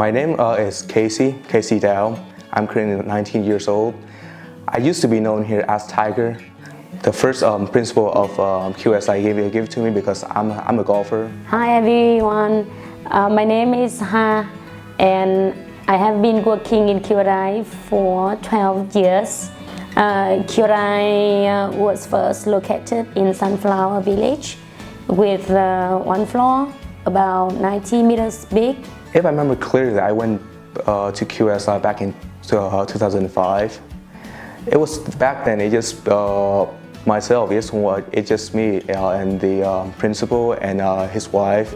My name is Casey Dow. I'm currently 19 years old. I used to be known here as Tiger. The first principal of QSI gave it to me because I'm a golfer. Hi everyone, my name is Ha and I have been working in QSI for 12 years. QSI was first located in Sunflower Village with one floor, about 90 meters big. If I remember clearly, I went to QSI back in 2005. It was back then, it just myself, it's just me and the principal and his wife.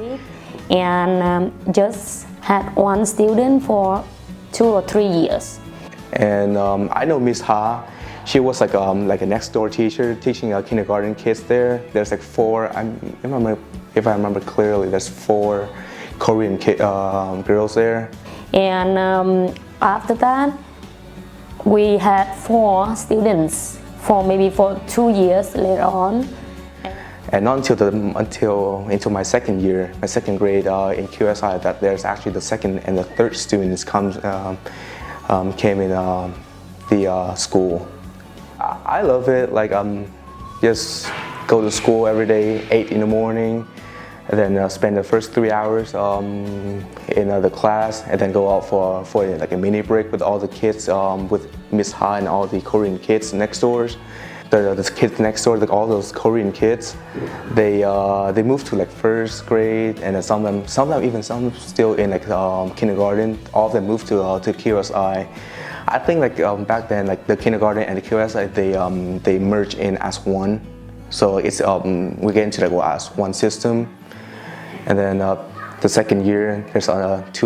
And just had one student for 2 or 3 years. And I know Miss Ha. She was like a next door teacher teaching kindergarten kids there. There's like if I remember clearly, there's 4 Korean girls there. And after that, we had 4 students for maybe 2 years later on. And not until my second year, my second grade in QSI, that there's actually the second and the third students came in the school. I love it. Like just go to school every day, 8 in the morning, and then spend the first 3 hours in the class, and then go out for like a mini break with all the kids, with Miss Ha and all the Korean kids next doors. The kids next door, like all those Korean kids, they moved to like first grade, and then some still in like kindergarten. All of them moved to QSI. I think like back then, like the kindergarten and the QSI, they merge in as one. So it's we get into like as one system. And then the second year, there's 2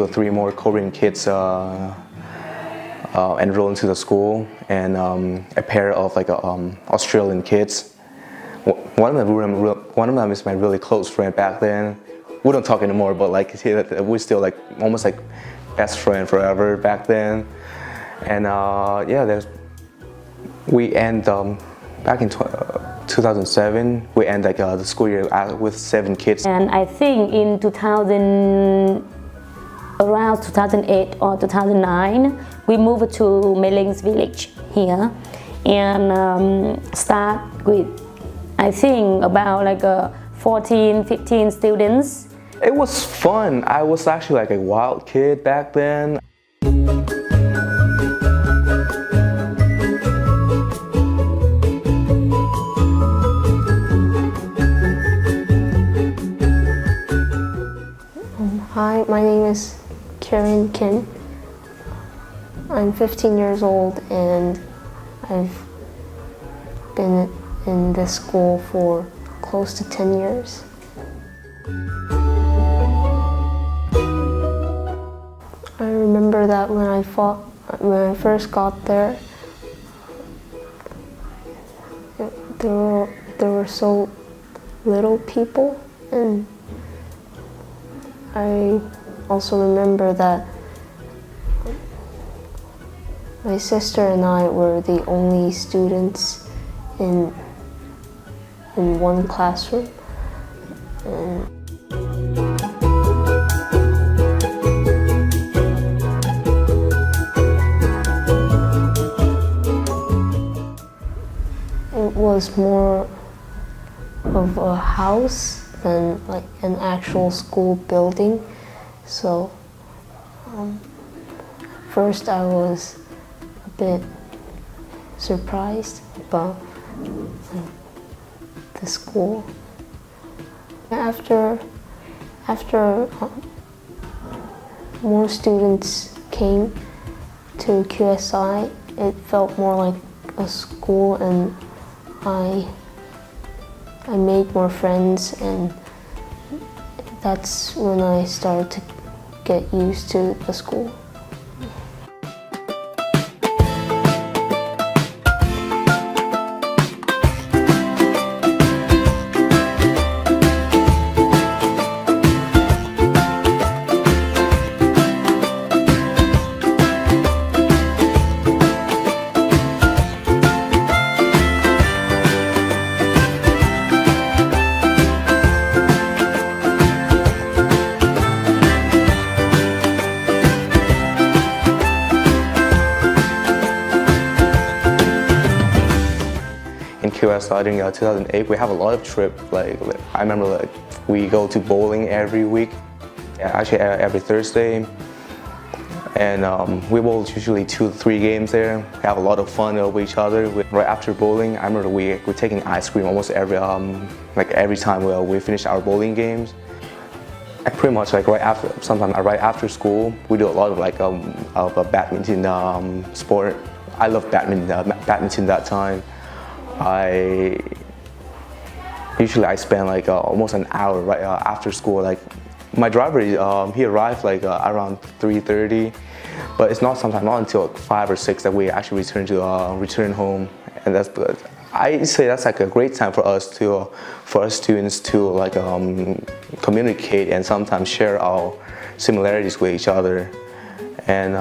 or 3 more Korean kids enroll into the school, and a pair of like Australian kids. One of them is my really close friend back then. We don't talk anymore, but like we're still like almost like best friend forever back then. And yeah, we end back in 2007. We end like the school year with 7 kids. And I think in around 2008 or 2009, we moved to Meiling's village here, and start with, I think, about like 14, 15 students. It was fun. I was actually like a wild kid back then. Hi, my name is Karen Kim. I'm 15 years old and I've been in this school for close to 10 years. I remember that when I first got there, there were so little people, and I also remember that my sister and I were the only students in one classroom. And it was more of a house than like an actual school building. So first I was a bit surprised about the school. After more students came to QSI, it felt more like a school, and I made more friends, and that's when I started to get used to the school. QSI during 2008, we have a lot of trips. Like I remember, like we go to bowling every week, actually every Thursday, and we bowl usually 2 to 3 games there. We have a lot of fun with each other. Right after bowling, I remember we're taking ice cream almost every time we finish our bowling games. Pretty much like sometimes right after school, we do a lot of a badminton sport. I love badminton that time. I spend like almost an hour right after school. Like my driver, he arrived like around 3:30, but it's not until like 5 or 6 that we actually return home, and that's good. I say that's like a great time for us students to like communicate and sometimes share our similarities with each other, and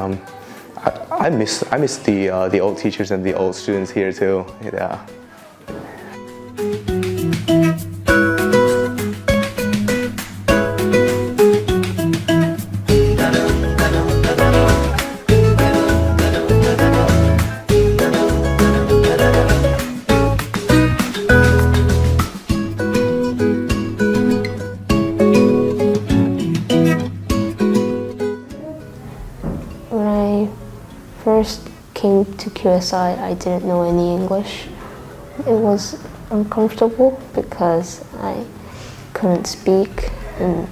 I miss the old teachers and the old students here too. Yeah. When I first came to QSI, I didn't know any English. It was uncomfortable because I couldn't speak and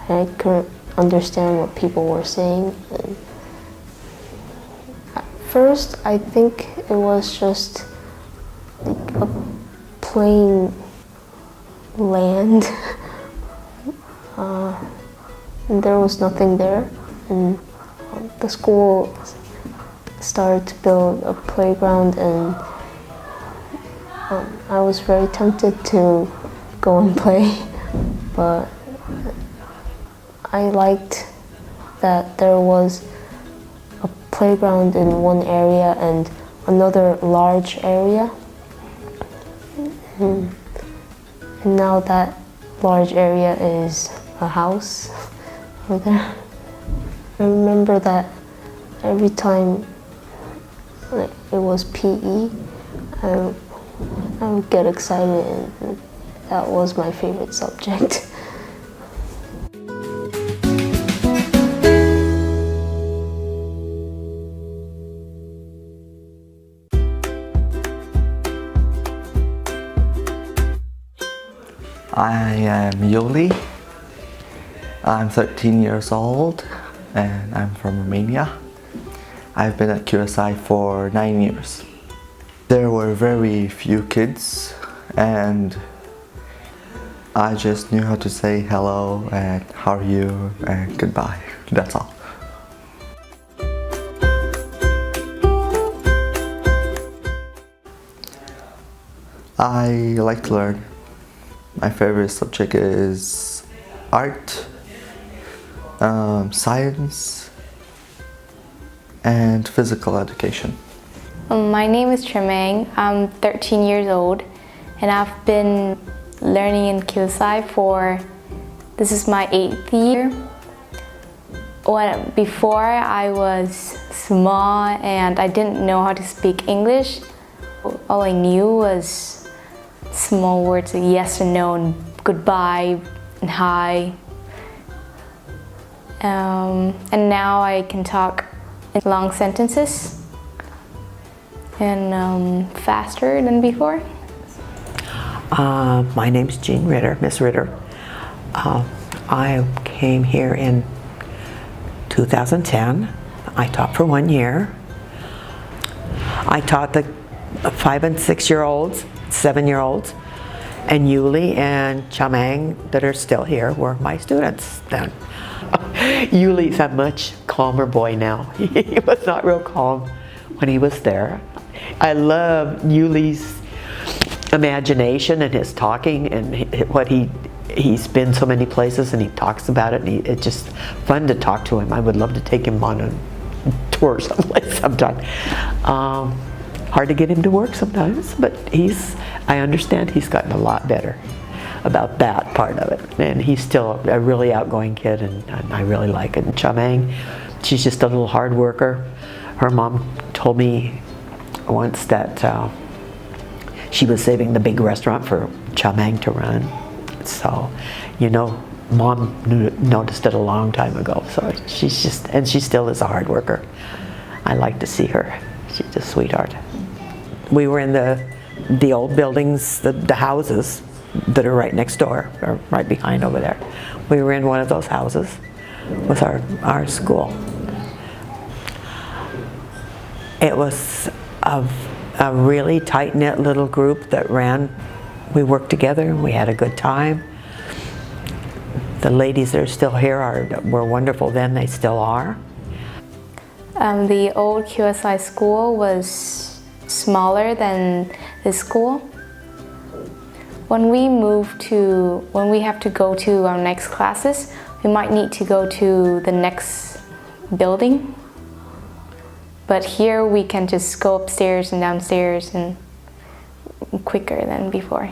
I couldn't understand what people were saying. And at first, I think it was just like a plain land. And there was nothing there. And the school started to build a playground, and I was very tempted to go and play, but I liked that there was a playground in one area and another large area. And now that large area is a house over there. I remember that every time it was PE, I would get excited, and that was my favorite subject. I am Yuli. I'm 13 years old and I'm from Romania. I've been at QSI for 9 years. There were very few kids and I just knew how to say hello and how are you and goodbye. That's all. I like to learn. My favorite subject is art, science, and physical education. My name is Tremaine. I'm 13 years old and I've been learning in QSI this is my 8th year. Before I was small and I didn't know how to speak English. All I knew was small words like yes and no and goodbye and hi. And now I can talk in long sentences and faster than before. My name's Jean Ritter, Miss Ritter. I came here in 2010. I taught for 1 year. I taught the 5 and 6 year olds, 7 year olds, and Yuli and Chamang that are still here were my students then. Yuli's a much calmer boy now. He was not real calm when he was there. I love Yuli's imagination and his talking and what he's been so many places and he talks about it, and it's just fun to talk to him. I would love to take him on a tour someplace sometime. Hard to get him to work sometimes, but I understand he's gotten a lot better about that part of it. And he's still a really outgoing kid, and I really like it. And Chamang, she's just a little hard worker. Her mom told me once that she was saving the big restaurant for Chamang to run. So, you know, Mom noticed it a long time ago. So she's just, and she still is a hard worker. I like to see her. She's a sweetheart. We were in the old buildings, the houses that are right next door, or right behind over there. We were in one of those houses with our school. It was a really tight-knit little group that ran. We worked together and we had a good time. The ladies that are still here were wonderful then, they still are. The old QSI school was smaller than this school. When we have to go to our next classes, we might need to go to the next building. But here we can just go upstairs and downstairs and quicker than before.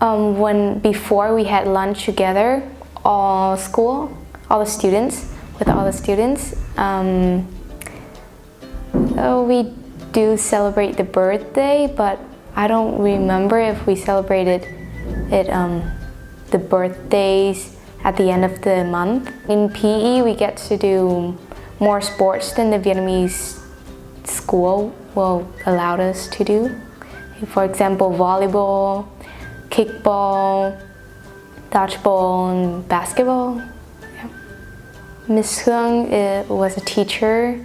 Before we had lunch together, all the students, we do celebrate the birthday, but I don't remember if we celebrated the birthdays at the end of the month. In PE, we get to do more sports than the Vietnamese school will allow us to do. For example, volleyball, kickball, dodgeball, and basketball. Yeah. Miss Hương was a teacher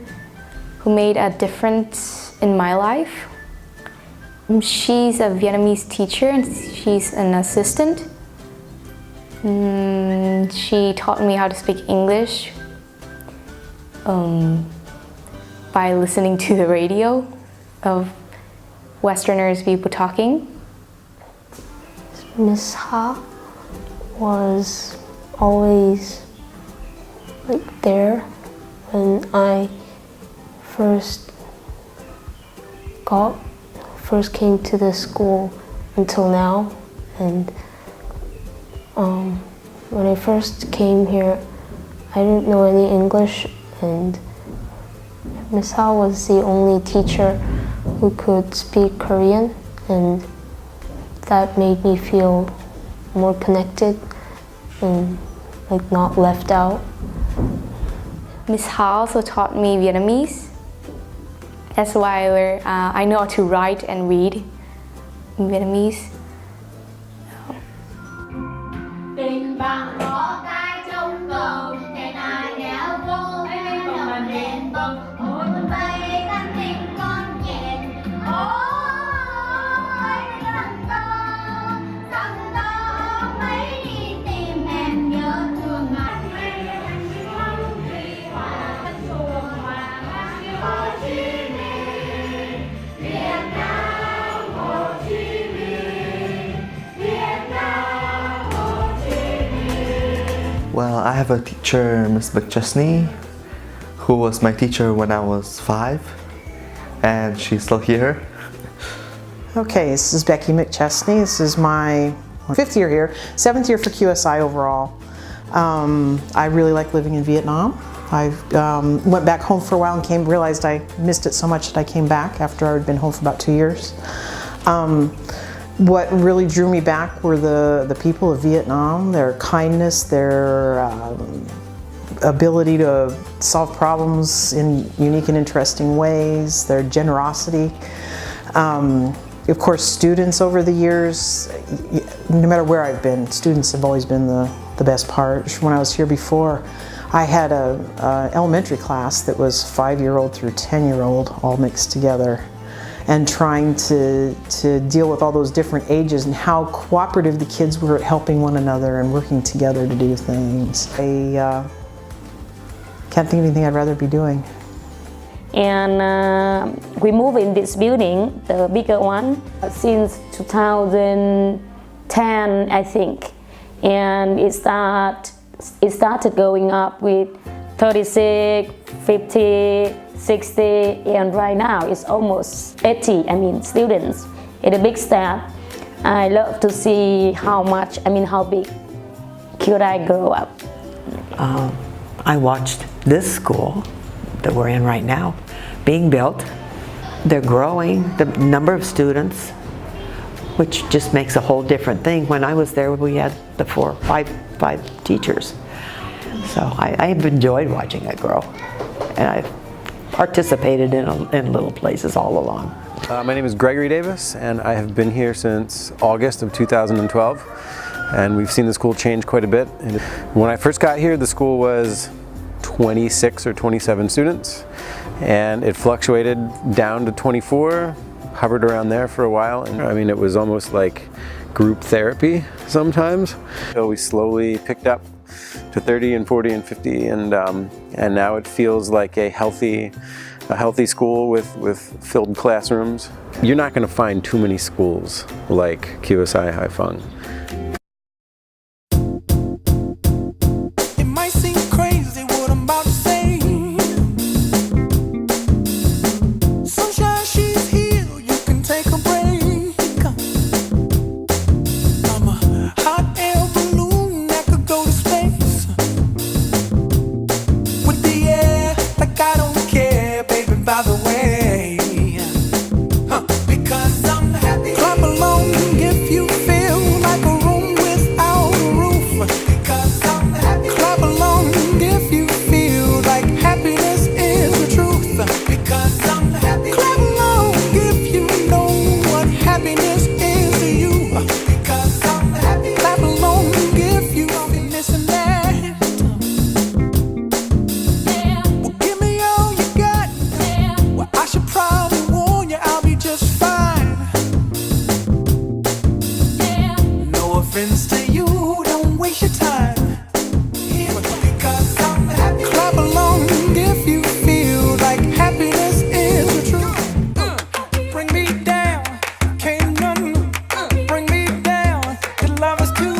who made a difference in my life. She's a Vietnamese teacher and she's an assistant. She taught me how to speak English by listening to the radio of Westerners people talking. Miss Ha was always there when I first came to the school until now, and when I first came here I didn't know any English, and Miss Ha was the only teacher who could speak Korean, and that made me feel more connected and not left out. Miss Ha also taught me Vietnamese. That's why I know how to write and read in Vietnamese. Tình bạn có tay trong cầu, ngày nay nghèo vô em lòng đền bông, ôi con bay tan tình con nhện, ôi thằng to mấy đi tìm em nhớ thương ngài. Hồ Chí Minh, Việt Nam, Hồ Chí Minh, Việt Nam, Hồ Chí Minh. Well, I have a teacher, Miss McChesney, who was my teacher when I was 5, and she's still here. Okay, this is Becky McChesney. This is my 5th year here, 7th year for QSI overall. I really like living in Vietnam. I went back home for a while and realized I missed it so much that I came back after I had been home for about 2 years. What really drew me back were the people of Vietnam, their kindness, their ability to solve problems in unique and interesting ways, their generosity. Of course, students over the years, no matter where I've been, students have always been the best part. When I was here before, I had an elementary class that was 5-year-old through 10-year-old all mixed together, and trying to deal with all those different ages and how cooperative the kids were at helping one another and working together to do things. I can't think of anything I'd rather be doing. And we moved in this building, the bigger one, since 2010, I think. And it started going up with 36, 50, 60, and right now it's almost 80, students. It's a big step. I love to see how big could I grow up. I watched this school that we're in right now being built. They're growing, the number of students which just makes a whole different thing. When I was there, we had the five teachers. So I've enjoyed watching it grow, and I've participated in little places all along. My name is Gregory Davis, and I have been here since August of 2012, and we've seen the school change quite a bit. And when I first got here, the school was 26 or 27 students, and it fluctuated down to 24, hovered around there for a while, and I mean, it was almost like group therapy sometimes. So we slowly picked up to 30 and 40 and 50, and now it feels like a healthy school with filled classrooms. You're not going to find too many schools like QSI Haiphong. It might seem crazy what I'm about to say. Sunshine, she's here, you can take a break. I'm a hot air balloon that could go to space. With the air, like I don't care, baby, by the way. Because I'm happy. Clap along if you feel like a room without a roof. Because I'm happy. Clap along if you feel like happiness is the truth. Because I'm happy. Clap along if you know what happiness is to you. Because I'm happy. Clap along if you feel this and that. Well, give me all you got. Well, I should probably warn you, I'll be just fine. No offense to you, don't waste your time. Because I'm happy. Clap along if you feel like happiness is the truth. Bring me down, can't none bring me down. Your love is too.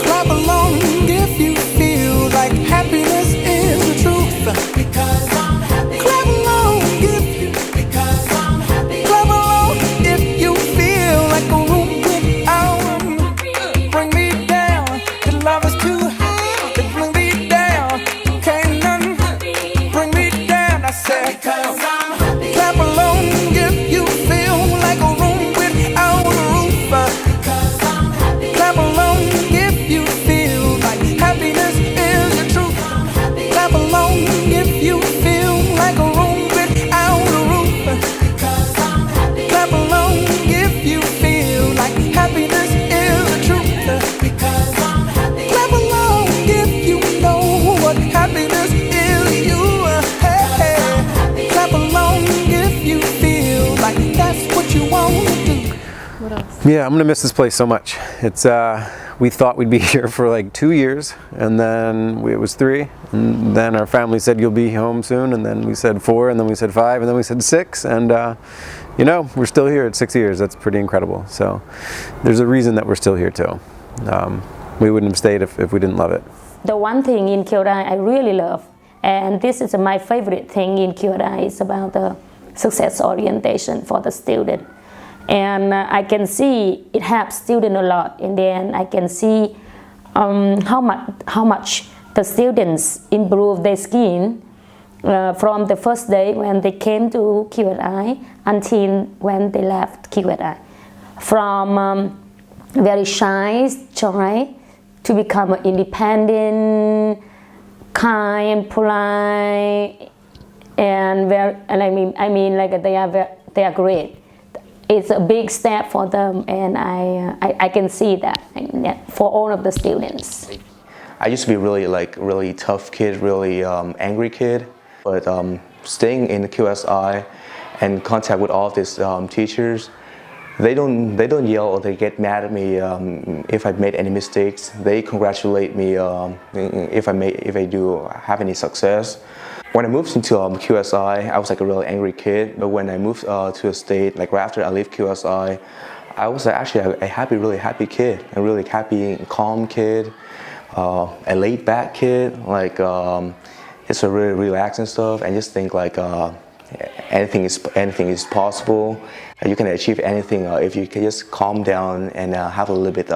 Clap along if you feel like happiness is the truth. Because I'm happy. Clap along if you. Because I'm happy. Clap along if you feel like a room without them. Bring me down. Your love is too high. Bring me down. Can't none bring me down. I said, because I'm happy. Clap along if you feel like a room without a roof. Because I'm happy. Clap along if you feel like happiness is the truth. Clap along if you feel like a room without a roof. Because I'm happy. Clap along if you feel like happiness is the truth. Because I'm happy. Clap along if you know what happiness is to you. Hey, hey. Clap along if you feel like that's what you want to do. Yeah, I'm gonna miss this place so much. It's we thought we'd be here for like 2 years, and then it was 3, and then our family said you'll be home soon, and then we said 4, and then we said 5, and then we said 6, and you know, we're still here at 6 years. That's pretty incredible. So there's a reason that we're still here too. We wouldn't have stayed if we didn't love it. The one thing in QSI I really love, and this is my favorite thing in QSI, is about the success orientation for the student. And I can see it helps students a lot. And then I can see how much the students improve their skin from the first day when they came to QSI until when they left QSI. From very shy to become independent, kind, polite, and I mean like they are great. It's a big step for them, and I can see that for all of the students. I used to be really tough kid, really angry kid, but staying in the QSI and contact with all of these teachers, they don't yell or they get mad at me if I've made any mistakes. They congratulate me if I do have any success. When I moved into QSI, I was like a really angry kid. But when I moved to a state, like right after I left QSI, I was actually a really happy kid, a really happy, calm kid, a laid back kid. Like just a really relaxed and stuff, and just think like anything is possible. You can achieve anything if you can just calm down and have a little bit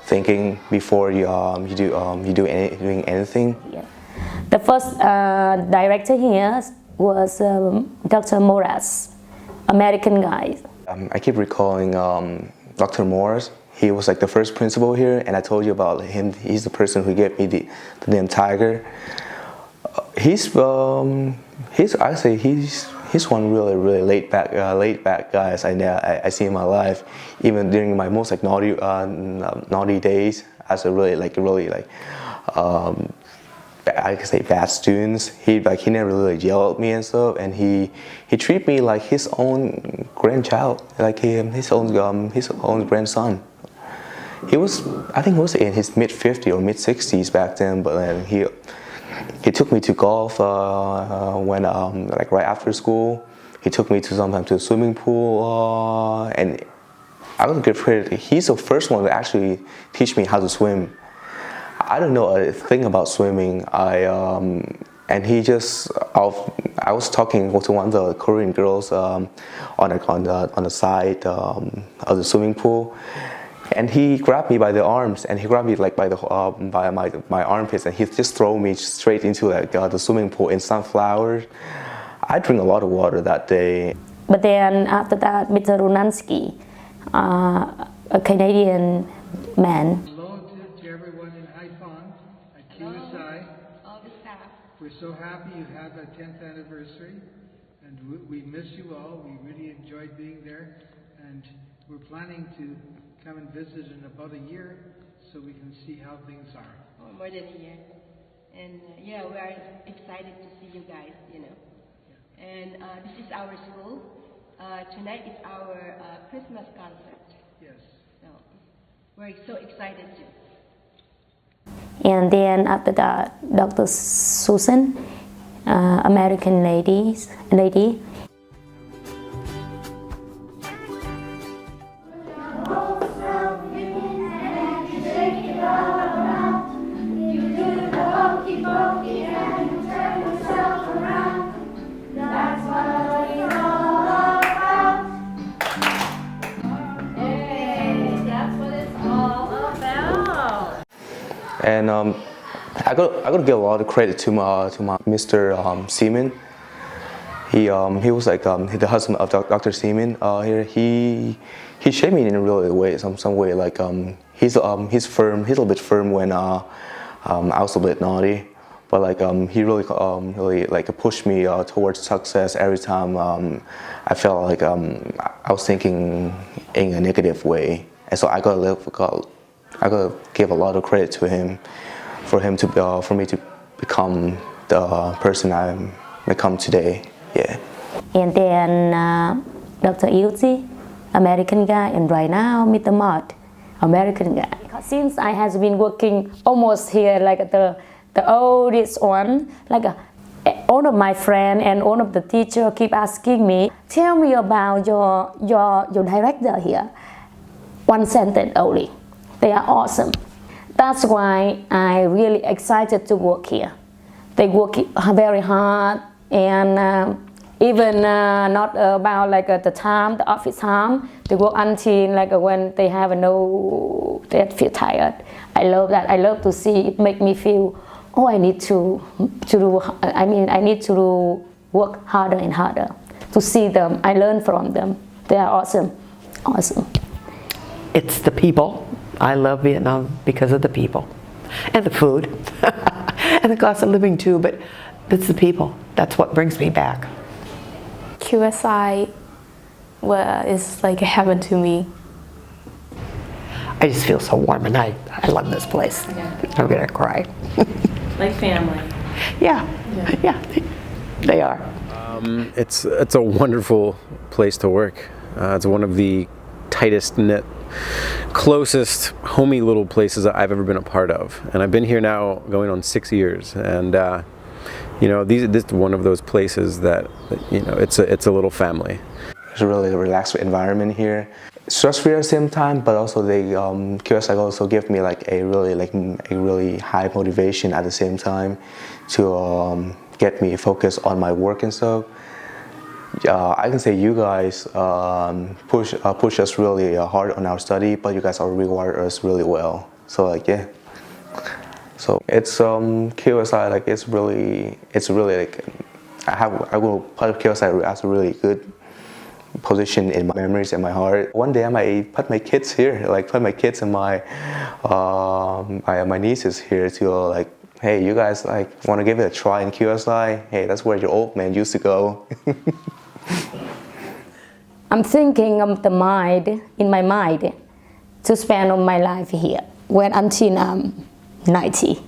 thinking before doing anything. Yeah. The first director here was Dr. Moraz, American guy. I keep recalling Dr. Morris. He was like the first principal here, and I told you about him. He's the person who gave me the name Tiger. He's one really laid back guys I see in my life. Even during my most like naughty days, as a I could say bad students. He never really yelled at me and stuff, and he treated me like his own grandchild, like his own grandson. I think he was in his mid-50s or mid-60s back then, but then he took me to golf when like right after school. He took me sometimes to a swimming pool, and I would give credit. He's the first one to actually teach me how to swim. I don't know a thing about swimming. I was talking to one of the Korean girls on the side of the swimming pool, and he grabbed me by the arms, and he grabbed me like by my armpits, and he just threw me straight into like the swimming pool in sunflowers. I drank a lot of water that day. But then after that, Mr. Runansky, a Canadian man. Hello to everyone in Haiphong at QSI. All the staff. We're so happy you have a 10th anniversary, and we miss you all. We really enjoyed being there, and we're planning to come and visit in about a year so we can see how things are. Oh, more than a year. And we are excited to see you guys, you know. Yeah. And this is our school. Tonight is our Christmas concert. Yes. So we're so excited too. And then after that, Dr. Susan, American lady. And I got to give a lot of credit to my Mr. Seaman. He was like the husband of Dr. Seaman here. He shaped me in a really way, some way. Like he's firm. He's a little bit firm when I was a bit naughty, but like he really like pushed me towards success every time I felt like I was thinking in a negative way, and so I gotta give a lot of credit to him for me to become the person I become today. Yeah. And then Dr. Ilzi, American guy, and right now Mr. Mott, American guy. Since I has been working almost here like the oldest one, like all of my friends and all of the teacher keep asking me, tell me about your director here. One sentence only. They are awesome. That's why I really excited to work here. They work very hard, and even not about like the time, the office time. They work until like when they have they feel tired. I love that. I love to see it. Make me feel, oh, I need to do. I need to work harder and harder to see them. I learn from them. They are awesome, awesome. It's the people. I love Vietnam because of the people and the food and the cost of living too, but it's the people. That's what brings me back. QSI is like heaven to me. I just feel so warm and I love this place. Yeah. I'm gonna cry. Like family. Yeah, they are. It's a wonderful place to work. It's one of the tightest knit, closest, homey little places that I've ever been a part of, and I've been here now going on 6 years. And this is one of those places that it's a little family. It's a really relaxed environment here. Stress-free at the same time, but also QSI also give me like a really high motivation at the same time to get me focused on my work and stuff. I can say you guys push us really hard on our study, but you guys are reward us really well. So like so it's QSI like it's really like I will put QSI as a really good position in my memories and my heart. One day I might put my kids here, like put my kids and my nieces here to like, hey, you guys like want to give it a try in QSI? Hey, that's where your old man used to go. I'm thinking of the mind, in my mind, to spend all my life here when until I'm 90.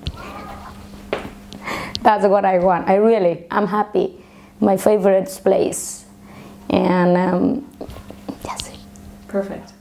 That's what I want. I'm happy. My favorite place. And that's it. Perfect.